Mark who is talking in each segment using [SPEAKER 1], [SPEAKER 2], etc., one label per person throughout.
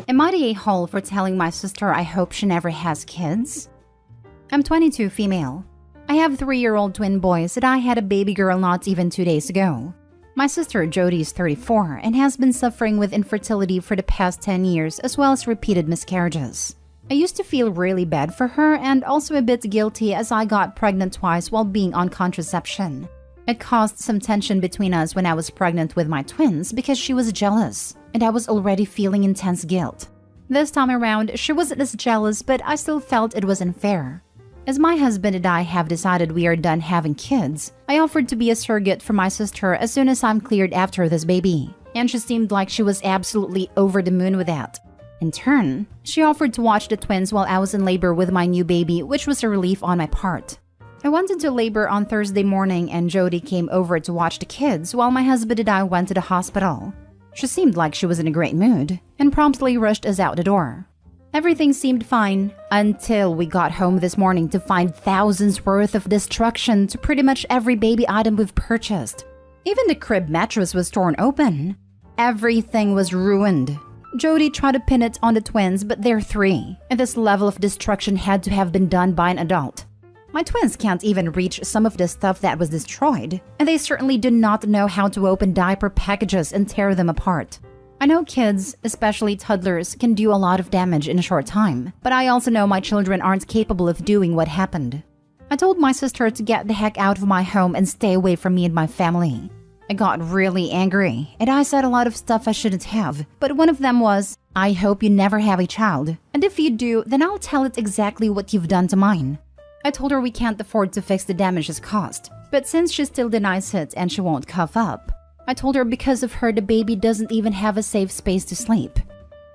[SPEAKER 1] Am I the a-hole for telling my sister I hope she never has kids? I'm 22, female. I have 3-year-old twin boys and I had a baby girl not even 2 days ago. My sister Jody is 34 and has been suffering with infertility for the past 10 years as well as repeated miscarriages. I used to feel really bad for her and also a bit guilty as I got pregnant twice while being on contraception. It caused some tension between us when I was pregnant with my twins because she was jealous, and I was already feeling intense guilt. This time around, she wasn't as jealous, but I still felt it was unfair. As my husband and I have decided we are done having kids, I offered to be a surrogate for my sister as soon as I'm cleared after this baby, and she seemed like she was absolutely over the moon with that. In turn, she offered to watch the twins while I was in labor with my new baby, which was a relief on my part. I went into labor on Thursday morning and Jody came over to watch the kids while my husband and I went to the hospital. She seemed like she was in a great mood and promptly rushed us out the door. Everything seemed fine until we got home this morning to find thousands worth of destruction to pretty much every baby item we've purchased. Even the crib mattress was torn open. Everything was ruined. Jody tried to pin it on the twins, but they're 3, and this level of destruction had to have been done by an adult. My twins can't even reach some of the stuff that was destroyed, and they certainly do not know how to open diaper packages and tear them apart. I know kids, especially toddlers, can do a lot of damage in a short time, but I also know my children aren't capable of doing what happened. I told my sister to get the heck out of my home and stay away from me and my family. I got really angry, and I said a lot of stuff I shouldn't have, but one of them was, I hope you never have a child, and if you do, then I'll tell it exactly what you've done to mine. I told her we can't afford to fix the damages caused, but since she still denies it and she won't cough up, I told her because of her the baby doesn't even have a safe space to sleep.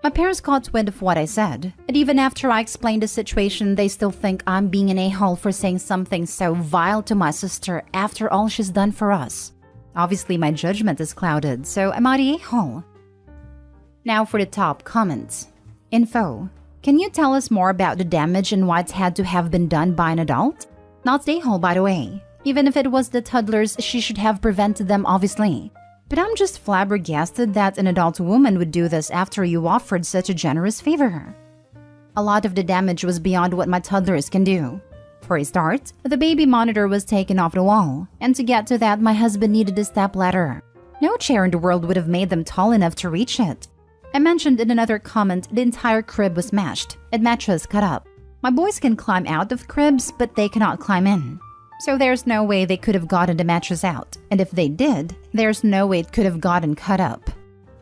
[SPEAKER 1] My parents caught wind of what I said, and even after I explained the situation, they still think I'm being an a-hole for saying something so vile to my sister after all she's done for us. Obviously, my judgment is clouded, so am I the a-hole? Now for the top comments. Info. Can you tell us more about the damage and why it had to have been done by an adult? Not the a-hole, by the way. Even if it was the toddlers, she should have prevented them, obviously. But I'm just flabbergasted that an adult woman would do this after you offered such a generous favor. A lot of the damage was beyond what my toddlers can do. For a start, the baby monitor was taken off the wall, and to get to that, my husband needed a step ladder. No chair in the world would have made them tall enough to reach it. I mentioned in another comment the entire crib was smashed and mattress cut up. My boys can climb out of cribs, but they cannot climb in. So there's no way they could have gotten the mattress out, and if they did, there's no way it could have gotten cut up.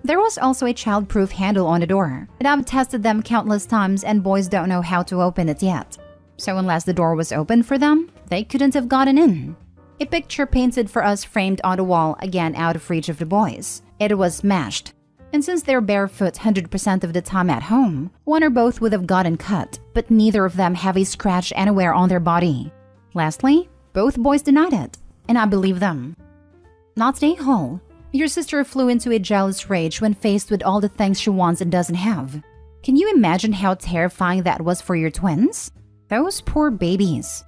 [SPEAKER 1] There was also a child-proof handle on the door, and I've tested them countless times and boys don't know how to open it yet. So unless the door was open for them, they couldn't have gotten in. A picture painted for us framed on the wall, again out of reach of the boys. It was smashed. And since they're barefoot 100% of the time at home, one or both would have gotten cut, but neither of them have a scratch anywhere on their body. Lastly, both boys denied it, and I believe them. Not the a-hole. Your sister flew into a jealous rage when faced with all the things she wants and doesn't have. Can you imagine how terrifying that was for your twins? Those poor babies.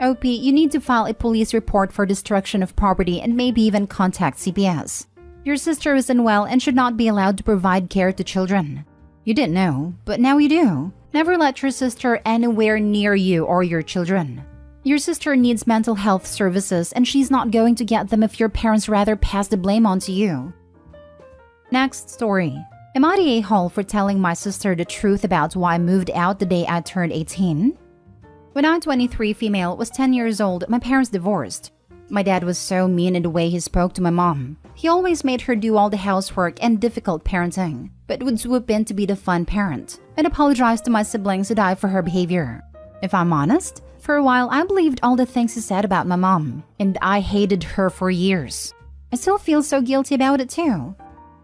[SPEAKER 1] OP, you need to file a police report for destruction of property and maybe even contact CPS. Your sister is unwell and should not be allowed to provide care to children. You didn't know, but now you do. Never let your sister anywhere near you or your children. Your sister needs mental health services and she's not going to get them if your parents rather pass the blame on to you. Next story. Am I the a-hole for telling my sister the truth about why I moved out the day I turned 18? When I, 23 female, was 10 years old, my parents divorced. My dad was so mean in the way he spoke to my mom. He always made her do all the housework and difficult parenting, but would swoop in to be the fun parent and apologize to my siblings and I for her behavior. If I'm honest, for a while I believed all the things he said about my mom, and I hated her for years. I still feel so guilty about it too.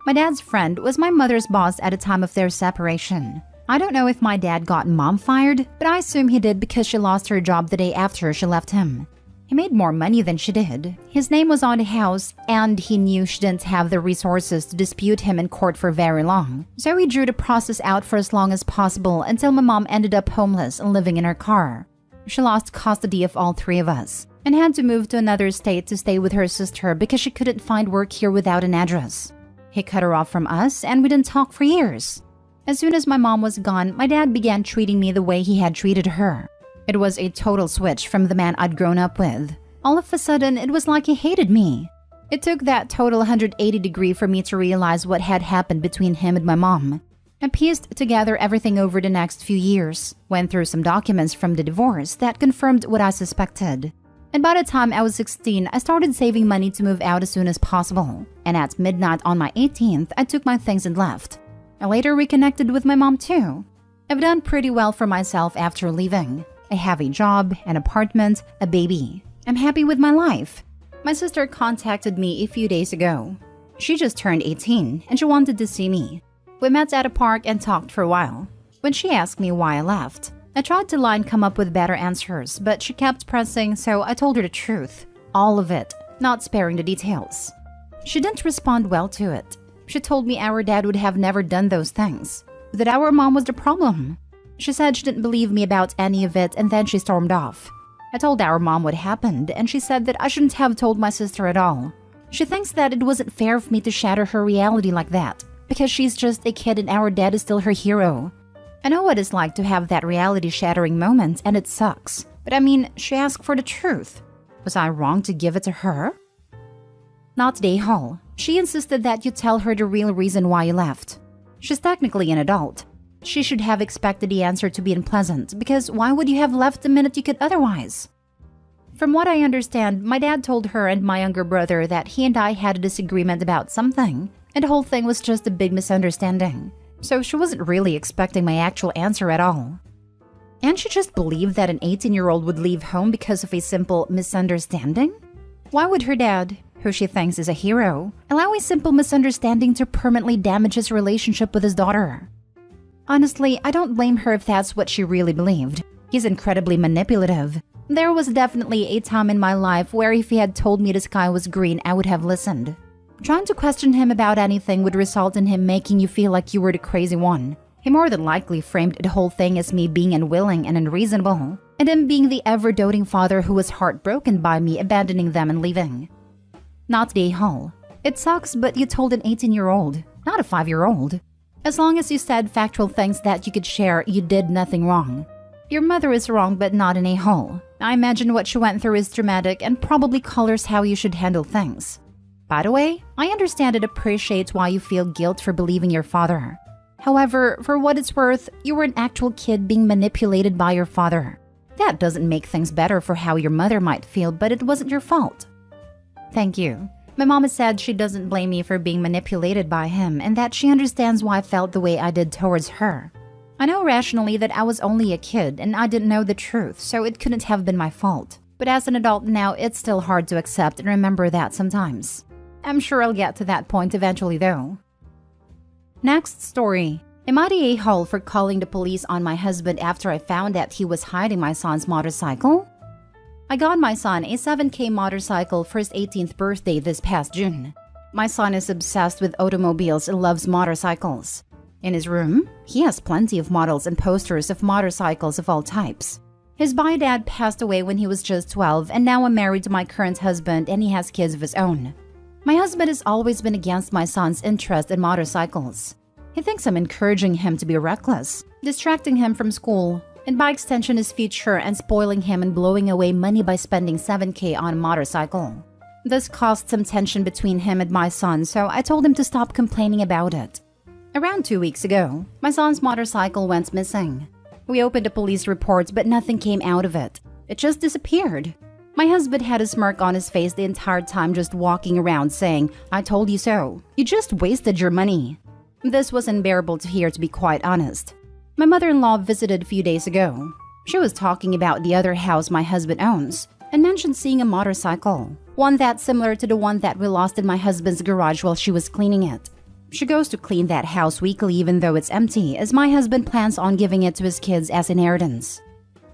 [SPEAKER 1] My dad's friend was my mother's boss at the time of their separation. I don't know if my dad got mom fired, but I assume he did because she lost her job the day after she left him. He made more money than she did. His name was on the house, and he knew she didn't have the resources to dispute him in court for very long. So he drew the process out for as long as possible until my mom ended up homeless and living in her car. She lost custody of all 3 of us and had to move to another state to stay with her sister because she couldn't find work here without an address. He cut her off from us and we didn't talk for years. As soon as my mom was gone, my dad began treating me the way he had treated her. It was a total switch from the man I'd grown up with. All of a sudden, it was like he hated me. It took that total 180-degree for me to realize what had happened between him and my mom. I pieced together everything over the next few years, went through some documents from the divorce that confirmed what I suspected. And by the time I was 16, I started saving money to move out as soon as possible. And at midnight on my 18th, I took my things and left. I later reconnected with my mom too. I've done pretty well for myself after leaving. I have a job, an apartment, a baby. I'm happy with my life. My sister contacted me a few days ago. She just turned 18 and she wanted to see me. We met at a park and talked for a while. When she asked me why I left, I tried to lie and come up with better answers, but she kept pressing, so I told her the truth. All of it, not sparing the details. She didn't respond well to it. She told me our dad would have never done those things, that our mom was the problem. She said she didn't believe me about any of it, and then she stormed off. I told our mom what happened, and she said that I shouldn't have told my sister at all. She thinks that it wasn't fair for me to shatter her reality like that, because she's just a kid and our dad is still her hero. I know what it's like to have that reality-shattering moment, and it sucks. But I mean, she asked for the truth. Was I wrong to give it to her? Not today, Hall. She insisted that you tell her the real reason why you left. She's technically an adult. She should have expected the answer to be unpleasant, because why would you have left the minute you could otherwise? From what I understand, my dad told her and my younger brother that he and I had a disagreement about something, and the whole thing was just a big misunderstanding. So she wasn't really expecting my actual answer at all. And she just believed that an 18-year-old would leave home because of a simple misunderstanding? Why would her dad, who she thinks is a hero, allow a simple misunderstanding to permanently damage his relationship with his daughter? Honestly, I don't blame her if that's what she really believed. He's incredibly manipulative. There was definitely a time in my life where if he had told me the sky was green, I would have listened. Trying to question him about anything would result in him making you feel like you were the crazy one. He more than likely framed the whole thing as me being unwilling and unreasonable, and him being the ever-doting father who was heartbroken by me abandoning them and leaving. Not today, Hall. It sucks, but you told an 18-year-old, not a 5-year-old. As long as you said factual things that you could share, you did nothing wrong. Your mother is wrong, but not an a-hole. I imagine what she went through is traumatic and probably colors how you should handle things. By the way, I understand and appreciate why you feel guilt for believing your father. However, for what it's worth, you were an actual kid being manipulated by your father. That doesn't make things better for how your mother might feel, but it wasn't your fault. Thank you. My mom has said she doesn't blame me for being manipulated by him and that she understands why I felt the way I did towards her. I know rationally that I was only a kid and I didn't know the truth, so it couldn't have been my fault. But as an adult now, it's still hard to accept and remember that sometimes. I'm sure I'll get to that point eventually though. Next story. Am I the a-hole for calling the police on my husband after I found that he was hiding my son's motorcycle? I got my son a 7K motorcycle for his 18th birthday this past June. My son is obsessed with automobiles and loves motorcycles. In his room, he has plenty of models and posters of motorcycles of all types. His bio-dad passed away when he was just 12 and now I'm married to my current husband and he has kids of his own. My husband has always been against my son's interest in motorcycles. He thinks I'm encouraging him to be reckless, distracting him from school, and by extension his future and spoiling him and blowing away money by spending 7K on a motorcycle. This caused some tension between him and my son, so I told him to stop complaining about it. Around 2 weeks ago, my son's motorcycle went missing. We opened a police report, but nothing came out of it. It just disappeared. My husband had a smirk on his face the entire time, just walking around saying, "I told you so. You just wasted your money." This was unbearable to hear, to be quite honest. My mother-in-law visited a few days ago. She was talking about the other house my husband owns and mentioned seeing a motorcycle, one that's similar to the one that we lost in my husband's garage while she was cleaning it. She goes to clean that house weekly even though it's empty, as my husband plans on giving it to his kids as inheritance.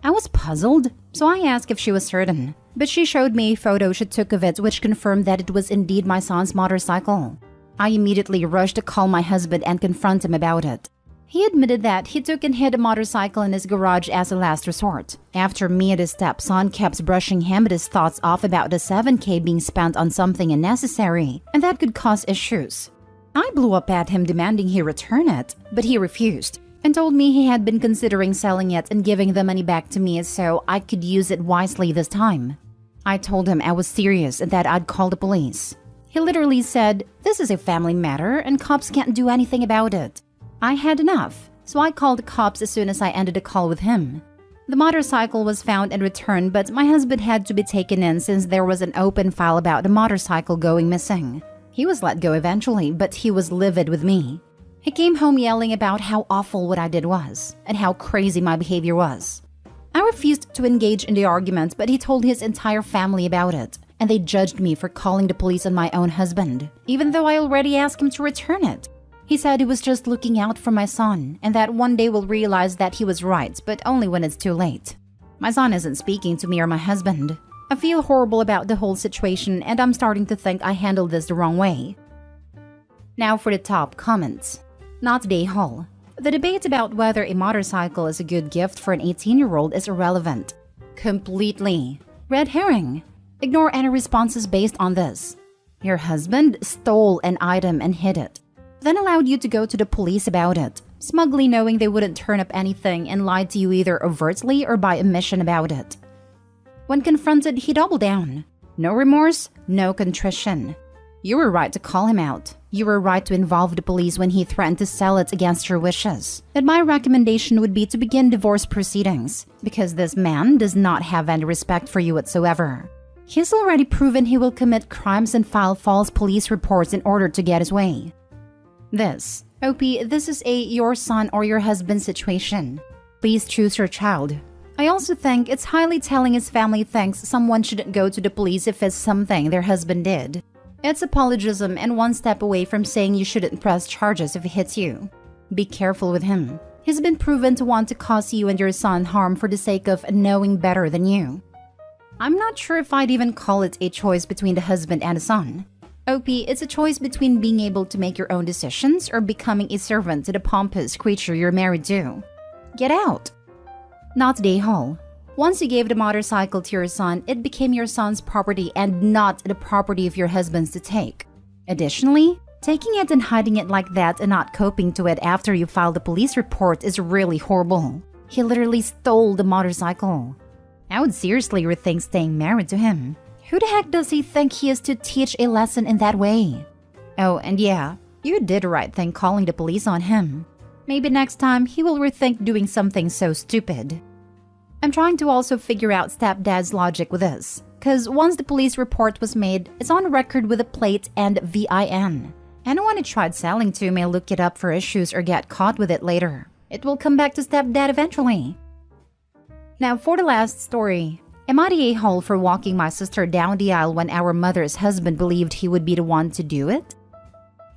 [SPEAKER 1] I was puzzled, so I asked if she was certain, but she showed me a photo she took of it which confirmed that it was indeed my son's motorcycle. I immediately rushed to call my husband and confront him about it. He admitted that he took and hid a motorcycle in his garage as a last resort, after me and his stepson kept brushing him and his thoughts off about the 7K being spent on something unnecessary, and that could cause issues. I blew up at him demanding he return it, but he refused and told me he had been considering selling it and giving the money back to me so I could use it wisely this time. I told him I was serious and that I'd call the police. He literally said, "This is a family matter and cops can't do anything about it." I had enough, so I called the cops as soon as I ended the call with him. The motorcycle was found and returned, but my husband had to be taken in since there was an open file about the motorcycle going missing. He was let go eventually, but he was livid with me. He came home yelling about how awful what I did was and how crazy my behavior was. I refused to engage in the argument, but he told his entire family about it, and they judged me for calling the police on my own husband, even though I already asked him to return it. He said he was just looking out for my son and that one day we'll realize that he was right, but only when it's too late. My son isn't speaking to me or my husband. I feel horrible about the whole situation and I'm starting to think I handled this the wrong way. Now for the top comments. Not Day Hall. The debate about whether a motorcycle is a good gift for an 18-year-old is irrelevant. Completely. Red herring. Ignore any responses based on this. Your husband stole an item and hid it, then allowed you to go to the police about it, smugly knowing they wouldn't turn up anything and lied to you either overtly or by omission about it. When confronted, he doubled down. No remorse, no contrition. You were right to call him out. You were right to involve the police when he threatened to sell it against your wishes. And my recommendation would be to begin divorce proceedings, because this man does not have any respect for you whatsoever. He's already proven he will commit crimes and file false police reports in order to get his way. This is a your son or your husband situation. Please choose your child. I also think it's highly telling his family thinks someone shouldn't go to the police if it's something their husband did. It's apologism and one step away from saying you shouldn't press charges if he hits you. Be careful with him. He's been proven to want to cause you and your son harm for the sake of knowing better than you. I'm not sure if I'd even call it a choice between the husband and the son. It's a choice between being able to make your own decisions or becoming a servant to the pompous creature you're married to. Get out. Not Day Hall. Once you gave the motorcycle to your son, it became your son's property and not the property of your husband's to take. Additionally, taking it and hiding it like that and not coping to it after you filed a police report is really horrible. He literally stole the motorcycle. I would seriously rethink staying married to him. Who the heck does he think he is to teach a lesson in that way? Oh, and yeah, you did the right thing calling the police on him. Maybe next time he will rethink doing something so stupid. I'm trying to also figure out stepdad's logic with this, because once the police report was made, it's on record with a plate and VIN. Anyone it tried selling to may look it up for issues or get caught with it later. It will come back to stepdad eventually. Now for the last story. Am I the a-hole for walking my sister down the aisle when our mother's husband believed he would be the one to do it?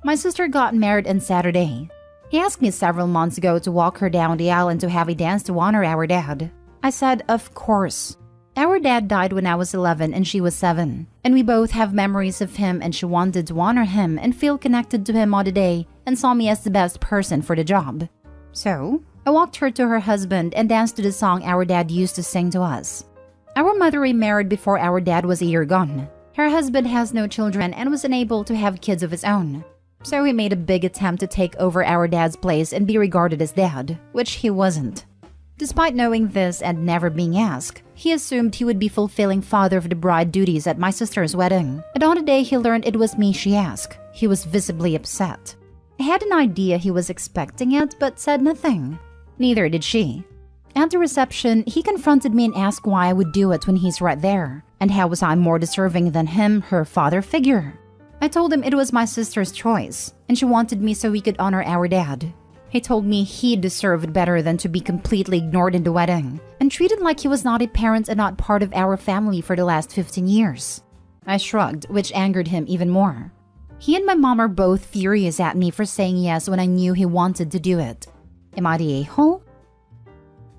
[SPEAKER 1] My sister got married on Saturday. He asked me several months ago to walk her down the aisle and to have a dance to honor our dad. I said, of course. Our dad died when I was 11 and she was 7, and we both have memories of him and she wanted to honor him and feel connected to him all the day and saw me as the best person for the job. So, I walked her to her husband and danced to the song our dad used to sing to us. Our mother remarried before our dad was a year gone. Her husband has no children and was unable to have kids of his own. So he made a big attempt to take over our dad's place and be regarded as dad, which he wasn't. Despite knowing this and never being asked, he assumed he would be fulfilling father of the bride duties at my sister's wedding. And on the day he learned it was me she asked, he was visibly upset. I had an idea he was expecting it but said nothing. Neither did she. At the reception, he confronted me and asked why I would do it when he's right there, and how was I more deserving than him, her father figure. I told him it was my sister's choice, and she wanted me so we could honor our dad. He told me he deserved better than to be completely ignored in the wedding, and treated like he was not a parent and not part of our family for the last 15 years. I shrugged, which angered him even more. He and my mom are both furious at me for saying yes when I knew he wanted to do it. Am I the a-hole?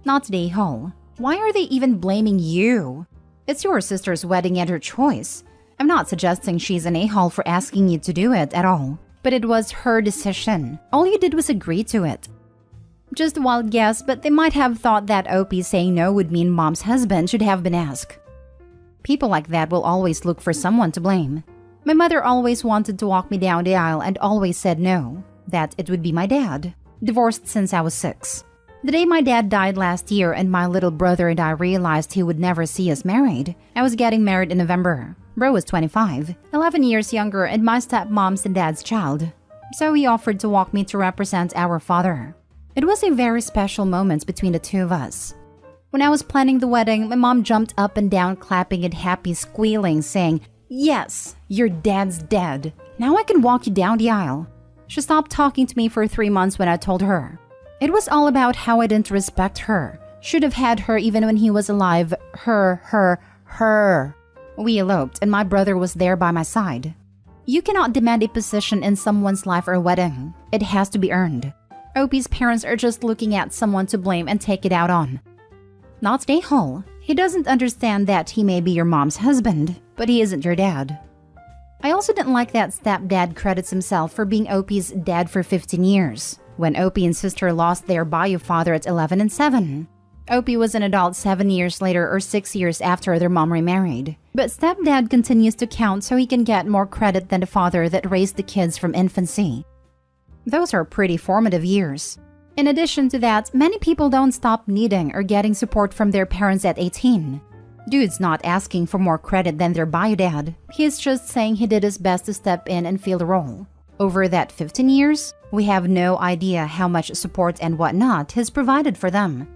[SPEAKER 1] Not the a-hole. Why are they even blaming you? It's your sister's wedding and her choice. I'm not suggesting she's an a-hole for asking you to do it at all, but it was her decision. All you did was agree to it. Just a wild guess, but they might have thought that Opie saying no would mean mom's husband should have been asked. People like that will always look for someone to blame. My mother always wanted to walk me down the aisle and always said no, that it would be my dad, divorced since I was 6. The day my dad died last year and my little brother and I realized he would never see us married, I was getting married in November. Bro was 25, 11 years younger and my stepmom's and dad's child. So he offered to walk me to represent our father. It was a very special moment between the two of us. When I was planning the wedding, my mom jumped up and down clapping and happy squealing, saying, "Yes, your dad's dead. Now I can walk you down the aisle." She stopped talking to me for 3 months when I told her. It was all about how I didn't respect her. Should have had her even when he was alive. Her. We eloped and my brother was there by my side. You cannot demand a position in someone's life or wedding. It has to be earned. Opie's parents are just looking at someone to blame and take it out on. Not a-hole. He doesn't understand that he may be your mom's husband, but he isn't your dad. I also didn't like that stepdad credits himself for being Opie's dad for 15 years, when Opie and sister lost their bio father at 11 and 7. Opie was an adult 7 years later or 6 years after their mom remarried. But stepdad continues to count so he can get more credit than the father that raised the kids from infancy. Those are pretty formative years. In addition to that, many people don't stop needing or getting support from their parents at 18. Dude's not asking for more credit than their bio dad. He's just saying he did his best to step in and fill the role. Over that 15 years, we have no idea how much support and whatnot he's provided for them.